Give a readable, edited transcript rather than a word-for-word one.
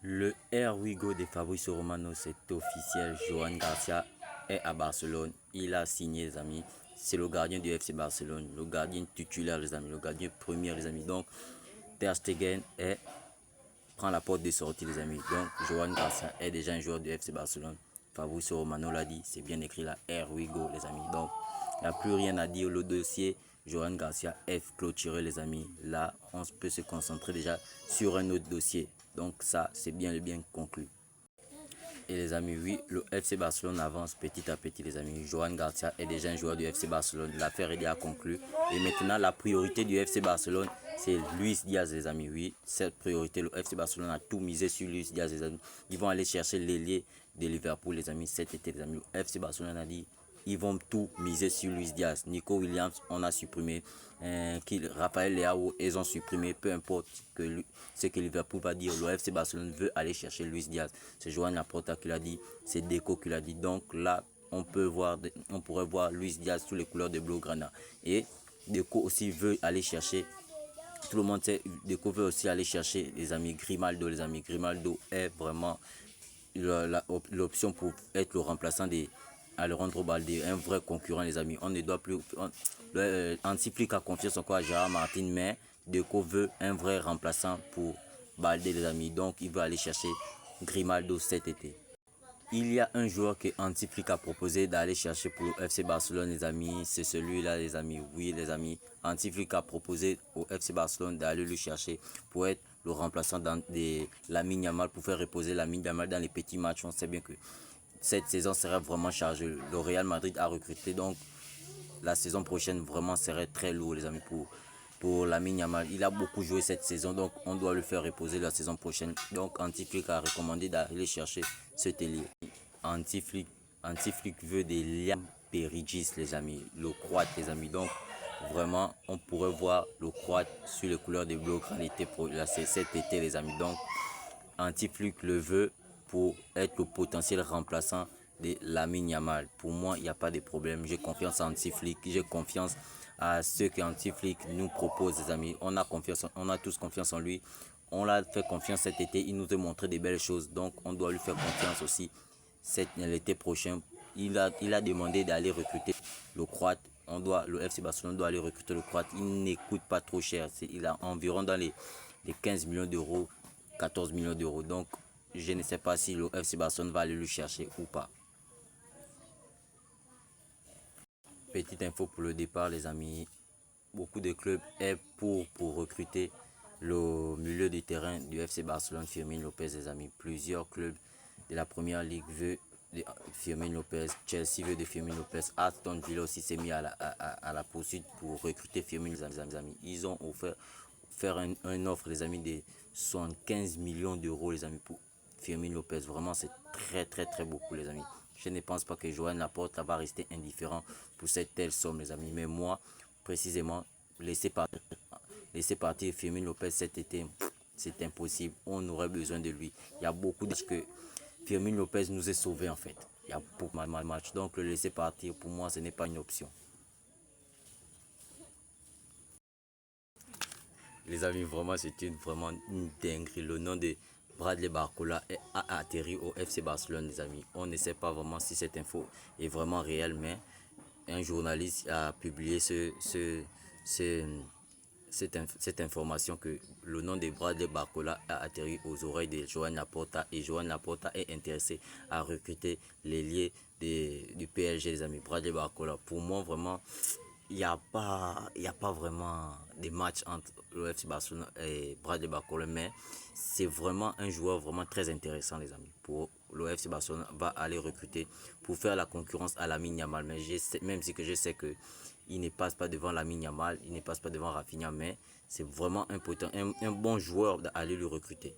Le Here We Go de Fabrizio Romano, c'est officiel. Joan Garcia est à Barcelone. Il a signé, les amis. C'est le gardien du FC Barcelone, le gardien titulaire, les amis, le gardien premier, les amis. Donc, Ter Stegen prend la porte de sortie, les amis. Donc, Joan Garcia est déjà un joueur du FC Barcelone. Fabrizio Romano l'a dit, c'est bien écrit là, Here We Go, les amis. Donc, il n'y a plus rien à dire. Le dossier Joan Garcia est clôturé, les amis. Là, on peut se concentrer déjà sur un autre dossier. Donc ça, c'est bien conclu. Et les amis, oui, le FC Barcelone avance petit à petit, les amis. Joan Garcia est déjà un joueur du FC Barcelone. L'affaire est déjà conclue. Et maintenant, la priorité du FC Barcelone, c'est Luis Diaz, les amis. Oui, cette priorité, le FC Barcelone a tout misé sur Luis Diaz, les amis. Ils vont aller chercher l'ailier de Liverpool, les amis, cet été, les amis. Le FC Barcelone a dit, ils vont tout miser sur Luis Diaz. Nico Williams, on a supprimé. Raphaël Leao, ils ont supprimé. Peu importe ce que Liverpool va dire. Le FC Barcelone veut aller chercher Luis Diaz. C'est Joan Laporta qui l'a dit. C'est Deco qui l'a dit. Donc là, on pourrait voir Luis Diaz sous les couleurs de Blaugrana. Et Deco aussi veut aller chercher. Tout le monde sait, Deco veut aussi aller chercher les amis Grimaldo. Les amis Grimaldo est vraiment l'option pour être le remplaçant des Alejandro Balde, un vrai concurrent, les amis. On ne doit plus. Hansi Flick a confiance encore à Gérard Martin, mais Deco veut un vrai remplaçant pour Balde, les amis. Donc, il veut aller chercher Grimaldo cet été. Il y a un joueur que Hansi Flick a proposé d'aller chercher pour le FC Barcelone, les amis. C'est celui-là, les amis. Oui, les amis. Hansi Flick a proposé au FC Barcelone d'aller le chercher pour être le remplaçant de Lamine Yamal, pour faire reposer Lamine Yamal dans les petits matchs. On sait bien que cette saison serait vraiment chargée. Le Real Madrid a recruté, donc la saison prochaine vraiment serait très lourd, les amis, pour Lamine Yamal. Il a beaucoup joué cette saison, donc on doit le faire reposer la saison prochaine. Donc Hansi Flick a recommandé d'aller chercher ce ailier. Hansi Flick veut des Liam Perigis, les amis, le Croate, les amis. Donc vraiment, on pourrait voir le Croate sur les couleurs des Bleus cet été, les amis. Donc Hansi Flick le veut pour être le potentiel remplaçant de Lamine Yamal. Pour moi, il n'y a pas de problème. J'ai confiance en Hansi Flick. J'ai confiance à ce que Hansi Flick nous propose, les amis. On a tous confiance en lui. On l'a fait confiance cet été. Il nous a montré des belles choses. Donc, on doit lui faire confiance aussi l'été prochain. Il a demandé d'aller recruter le Croate. Le FC Barcelone doit aller recruter le Croate. Il ne coûte pas trop cher. Il a environ dans les 15 millions d'euros, 14 millions d'euros. Donc, je ne sais pas si le FC Barcelone va aller le chercher ou pas. Petite info pour le départ, les amis. Beaucoup de clubs est pour recruter le milieu de terrain du FC Barcelone, Fermin Lopez, les amis. Plusieurs clubs de la première ligue veulent de Fermin Lopez. Chelsea veut de Fermin Lopez. Aston Villa aussi s'est mis à la poursuite pour recruter Fermin, les amis. Ils ont offert une offre, les amis, de 75 millions d'euros, les amis, pour Fermin Lopez. Vraiment, c'est très beaucoup, les amis. Je ne pense pas que Joan Laporta va rester indifférent pour cette telle somme, les amis. Mais moi, précisément, laisser partir Fermin Lopez cet été, c'est impossible. On aurait besoin de lui. Il y a beaucoup de que Fermin Lopez nous est sauvé, en fait. Il y a beaucoup de matchs. Donc, le laisser partir, pour moi, ce n'est pas une option. Les amis, vraiment, c'était vraiment une dinguerie. Le nom de Bradley Barcola a atterri au FC Barcelone, les amis. On ne sait pas vraiment si cette info est vraiment réelle, mais un journaliste a publié cette information que le nom de Bradley Barcola a atterri aux oreilles de Joan Laporta, et Joan Laporta est intéressé à recruter l'ailier du PSG, les amis. Bradley Barcola, pour moi, vraiment, il n'y a pas vraiment des matchs entre le FC Barcelone et Bradley Barcola, mais c'est vraiment un joueur vraiment très intéressant, les amis. Pour le FC Barcelone va aller recruter pour faire la concurrence à Lamine Yamal, mais même si que je sais que il ne passe pas devant Lamine Yamal, il ne passe pas devant Rafinha, mais c'est vraiment un bon joueur d'aller le recruter.